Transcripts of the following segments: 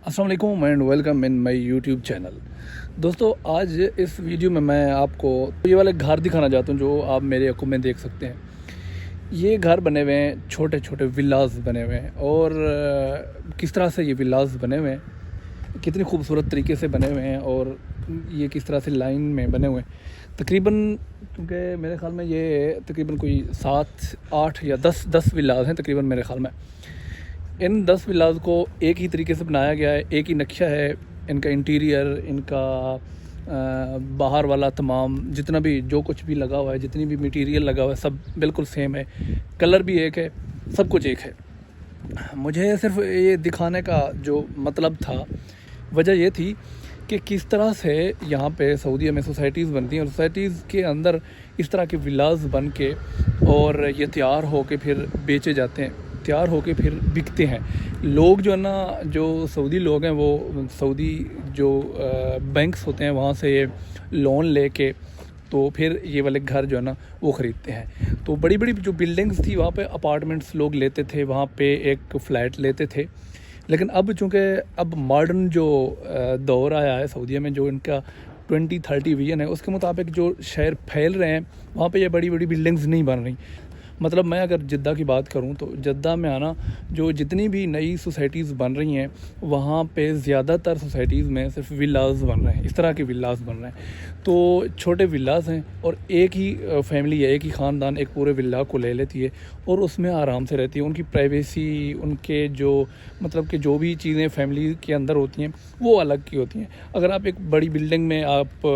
السلام علیکم and welcome in my YouTube channel. دوستو آج اس ویڈیو میں آپ کو یہ والے گھر دکھانا چاہتا ہوں جو آپ میرے آنکھوں میں دیکھ سکتے ہیں۔ یہ گھر بنے ہوئے ہیں، چھوٹے چھوٹے ولاز بنے ہوئے ہیں، اور کس طرح سے یہ ولاز بنے ہوئے ہیں، کتنی خوبصورت طریقے سے بنے ہوئے ہیں، اور یہ کس طرح سے لائن میں بنے ہوئے ہیں۔ تقریباً کیونکہ میرے خیال میں یہ تقریباً کوئی 7 8 یا 10 ولاز ہیں تقریباً میرے خیال میں۔ ان 10 ولاز کو ایک ہی طریقے سے بنایا گیا ہے، ایک ہی نقشہ ہے، ان کا انٹیریئر، ان کا باہر والا تمام جتنا بھی جو کچھ بھی لگا ہوا ہے، جتنی بھی میٹیریل لگا ہوا ہے، سب بالکل سیم ہے، کلر بھی ایک ہے، سب کچھ ایک ہے۔ مجھے صرف یہ دکھانے کا جو مطلب تھا، وجہ یہ تھی کہ کس طرح سے یہاں پہ سعودیہ میں سوسائٹیز بنتی ہیں، اور سوسائٹیز کے اندر اس طرح کے ولاز بن کے اور یہ تیار ہو کے پھر بیچے جاتے ہیں، تیار ہو کے پھر بکتے ہیں۔ لوگ جو ہے نا، جو سعودی لوگ ہیں، وہ سعودی جو بینکس ہوتے ہیں وہاں سے یہ لون لے کے تو پھر یہ والے گھر جو ہے نا وہ خریدتے ہیں۔ تو بڑی بڑی جو بلڈنگز تھی وہاں پہ اپارٹمنٹس لوگ لیتے تھے، وہاں پہ ایک فلیٹ لیتے تھے۔ لیکن اب چونکہ اب ماڈرن جو دور آیا ہے سعودیہ میں، جو ان کا 2030 ویژن ہے، اس کے مطابق جو شہر پھیل رہے ہیں وہاں پہ یہ بڑی بڑی بلڈنگز نہیں بن رہی۔ مطلب میں اگر جدہ کی بات کروں تو جدہ میں آنا جو جتنی بھی نئی سوسائٹیز بن رہی ہیں وہاں پہ زیادہ تر سوسائٹیز میں صرف ولاز بن رہے ہیں، اس طرح کے ولاز بن رہے ہیں۔ تو چھوٹے ولاز ہیں، اور ایک ہی فیملی ہے، ایک ہی خاندان ایک پورے ولا کو لے لیتی ہے اور اس میں آرام سے رہتی ہے۔ ان کی پرائیویسی، ان کے جو مطلب کہ جو بھی چیزیں فیملی کے اندر ہوتی ہیں وہ الگ کی ہوتی ہیں۔ اگر آپ ایک بڑی بلڈنگ میں آپ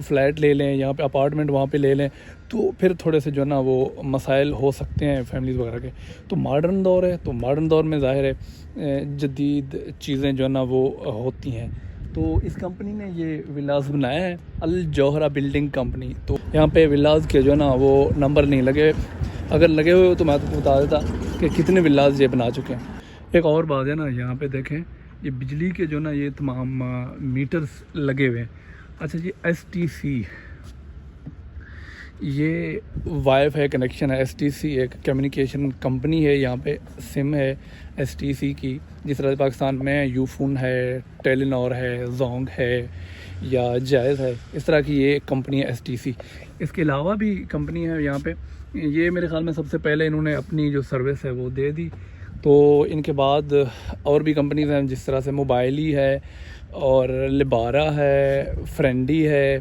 فلیٹ لے لیں، یہاں پہ اپارٹمنٹ وہاں پہ لے لیں، تو پھر تھوڑے سے جو ہے نا وہ مسائل ہو سکتے ہیں فیملیز وغیرہ کے۔ تو ماڈرن دور ہے، تو ماڈرن دور میں ظاہر ہے جدید چیزیں جو ہے نا وہ ہوتی ہیں۔ تو اس کمپنی نے یہ ولاز بنایا ہے، الجوہرہ بلڈنگ کمپنی۔ تو یہاں پہ ولاز کے جو ہے نا وہ نمبر نہیں لگے، اگر لگے ہوئے تو میں آپ کو بتا دیتا کہ کتنے ولاز یہ بنا چکے ہیں۔ ایک اور بات ہے نا، یہاں پہ دیکھیں یہ بجلی کے جو نا یہ تمام میٹرز لگے ہوئے ہیں۔ اچھا جی، STC یہ وائی فائی کنیکشن ہے۔ STC ایک کمیونیکیشن کمپنی ہے، یہاں پہ سم ہے STC کی، جس طرح پاکستان میں یو فون ہے، ٹیلی نور ہے، زونگ ہے یا جائز ہے، اس طرح کی یہ کمپنی ہے STC۔ اس کے علاوہ بھی کمپنی ہے یہاں پہ، یہ میرے خیال میں سب سے پہلے انہوں نے اپنی جو سروس ہے وہ دے دی۔ تو ان کے بعد اور بھی کمپنیز ہیں، جس طرح سے موبائلی ہے، اور لبارہ ہے، فرینڈی ہے،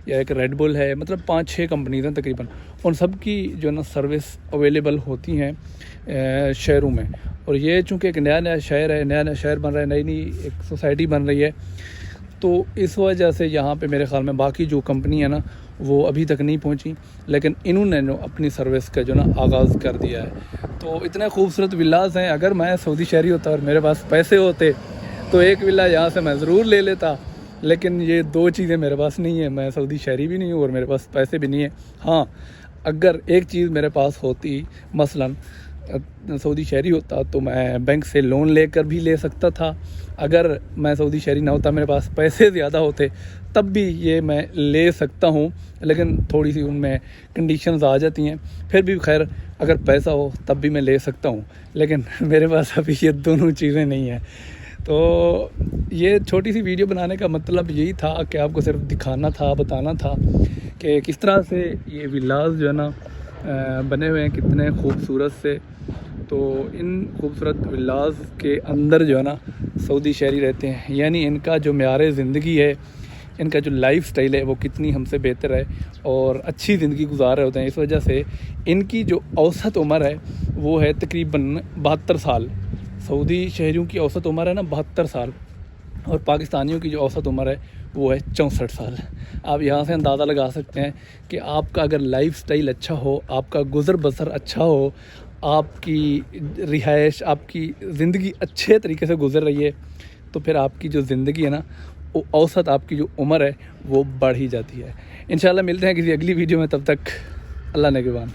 یا ایک ریڈ بل ہے، مطلب 5-6 کمپنیز ہیں تقریباً۔ ان سب کی جو ہے نا سروس اویلیبل ہوتی ہیں شہروں میں۔ اور یہ چونکہ ایک نیا شہر ہے، نیا شہر بن رہا ہے، نئی ایک سوسائٹی بن رہی ہے، تو اس وجہ سے یہاں پہ میرے خیال میں باقی جو کمپنی ہے نا وہ ابھی تک نہیں پہنچی، لیکن انہوں نے جو اپنی سروس کا جو نا آغاز کر دیا ہے۔ تو اتنے خوبصورت ولاز ہیں، اگر میں سعودی شہری ہوتا اور میرے پاس پیسے ہوتے تو ایک ولا یہاں سے میں ضرور لے لیتا، لیکن یہ 2 چیزیں میرے پاس نہیں ہیں۔ میں سعودی شہری بھی نہیں ہوں اور میرے پاس پیسے بھی نہیں ہیں۔ ہاں، اگر ایک چیز میرے پاس ہوتی، مثلاً سعودی شہری ہوتا تو میں بینک سے لون لے کر بھی لے سکتا تھا۔ اگر میں سعودی شہری نہ ہوتا، میرے پاس پیسے زیادہ ہوتے، تب بھی یہ میں لے سکتا ہوں، لیکن تھوڑی سی ان میں کنڈیشنز آ جاتی ہیں۔ پھر بھی خیر، اگر پیسہ ہو تب بھی میں لے سکتا ہوں، لیکن میرے پاس ابھی یہ دونوں چیزیں نہیں ہیں۔ تو یہ چھوٹی سی ویڈیو بنانے کا مطلب یہی تھا کہ آپ کو صرف دکھانا تھا، بتانا تھا کہ کس طرح سے یہ ولاز جو ہے نا بنے ہوئے ہیں، کتنے خوبصورت سے۔ تو ان خوبصورت ولاز کے اندر جو ہے نا سعودی شہری رہتے ہیں، یعنی ان کا جو معیار زندگی ہے، ان کا جو لائف سٹائل ہے وہ کتنی ہم سے بہتر ہے اور اچھی زندگی گزار رہے ہوتے ہیں۔ اس وجہ سے ان کی جو اوسط عمر ہے وہ ہے تقریباً 72 سال۔ سعودی شہریوں کی اوسط عمر ہے نا 72 سال، اور پاکستانیوں کی جو اوسط عمر ہے وہ ہے 64 سال۔ آپ یہاں سے اندازہ لگا سکتے ہیں کہ آپ کا اگر لائف سٹائل اچھا ہو، آپ کا گزر بسر اچھا ہو، آپ کی رہائش، آپ کی زندگی اچھے طریقے سے گزر رہی ہے، تو پھر آپ کی جو زندگی ہے نا، وہ اوسط آپ کی جو عمر ہے وہ بڑھ ہی جاتی ہے۔ انشاءاللہ ملتے ہیں کسی اگلی ویڈیو میں، تب تک اللہ نگہبان۔